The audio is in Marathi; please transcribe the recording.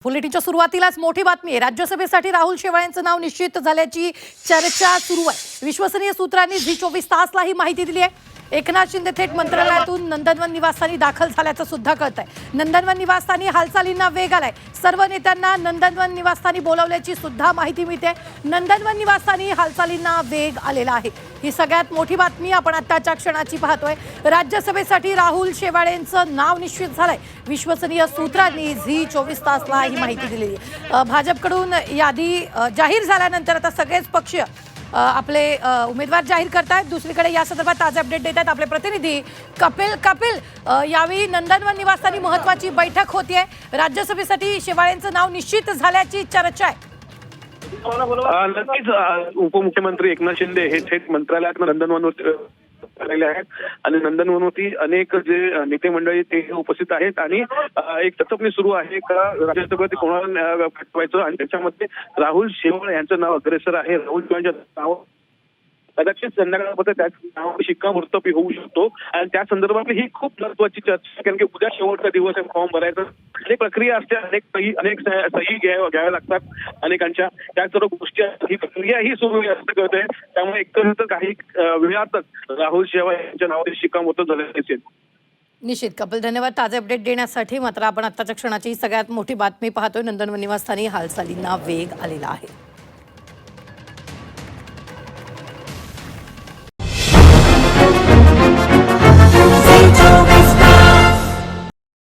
बुलेटिनच्या सुरुवातीलाच मोठी बातमी आहे। राज्यसभेसाठी राहुल शेवाळेंचं नाव निश्चित झाल्याची चर्चा सुरू आहे। विश्वसनीय सूत्रांनी झी24 तासला ही माहिती दिली आहे। एकनाथ शिंदे थेट मंत्रालयातून नंदनवन निवासस्थानी दाखल झाल्याचं सुद्धा कळतंय। नंदनवन निवासस्थानी हालचालींना वेग आलाय। सर्व नेत्यांना नंदनवन निवासस्थानी बोलावल्याची सुद्धा माहिती मिळते। नंदनवन निवासस्थानी हालचालींना वेग आलेला आहे। ही सगळ्यात मोठी बातमी आपण आताच्या क्षणाची पाहतोय। राज्यसभेसाठी राहुल शेवाळेंचं नाव निश्चित झालंय। विश्वसनीय सूत्रांनी झी24 तासला ही माहिती दिलेली आहे। भाजपकडून यादी जाहीर झाल्यानंतर आता सगळेच पक्ष आपले उमेदवार जाहीर करतायत। दुसरीकडे या संदर्भात ताजे अपडेट देत आहेत आपले प्रतिनिधी कपिल। यावेळी नंदनवन निवासस्थानी महत्त्वाची बैठक होतीये। राज्यसभेसाठी शेवाळेंचं नाव निश्चित झाल्याची चर्चा आहे। नक्कीच उपमुख्यमंत्री एकनाथ शिंदे हे थेट मंत्रालयात नंदनवनवर आलेले आहेत आणि नंदनवनवरती अनेक जे नेते मंडळी ते उपस्थित आहेत आणि एक चटपणी सुरू आहे का राज्यसभेत कोणाला पाठवायचं आणि त्याच्यामध्ये राहुल शेवाळे यांचं नाव अग्रेसर आहे। राहुल शेवाळेंचं नाव कदाचित संध्याकाळपर्यंत त्याचं नाव शिक्कामोर्तब होऊ शकतो आणि त्या संदर्भात ही खूप महत्वाची चर्चा आहे, कारण की उद्या शेवटचा दिवस आहे फॉर्म भरायचा। अनेक प्रक्रिया असते, अनेक सही घ्याव्या लागतात अनेकांच्या, त्या सर्व गोष्टी ही प्रक्रिया ही सुरू असं कळतंय। त्यामुळे एकंदरीत काही वेळातच राहुल शेवाळे यांच्या नावाने शिक्कामोर्तब झाले दिसेल। निश्चित कपिल, धन्यवाद ताजे अपडेट देण्यासाठी। मात्र आपण आताच्या क्षणाची सगळ्यात मोठी बातमी पाहतोय। नंदनवन निवासस्थानी हालचालींना वेग आलेला आहे।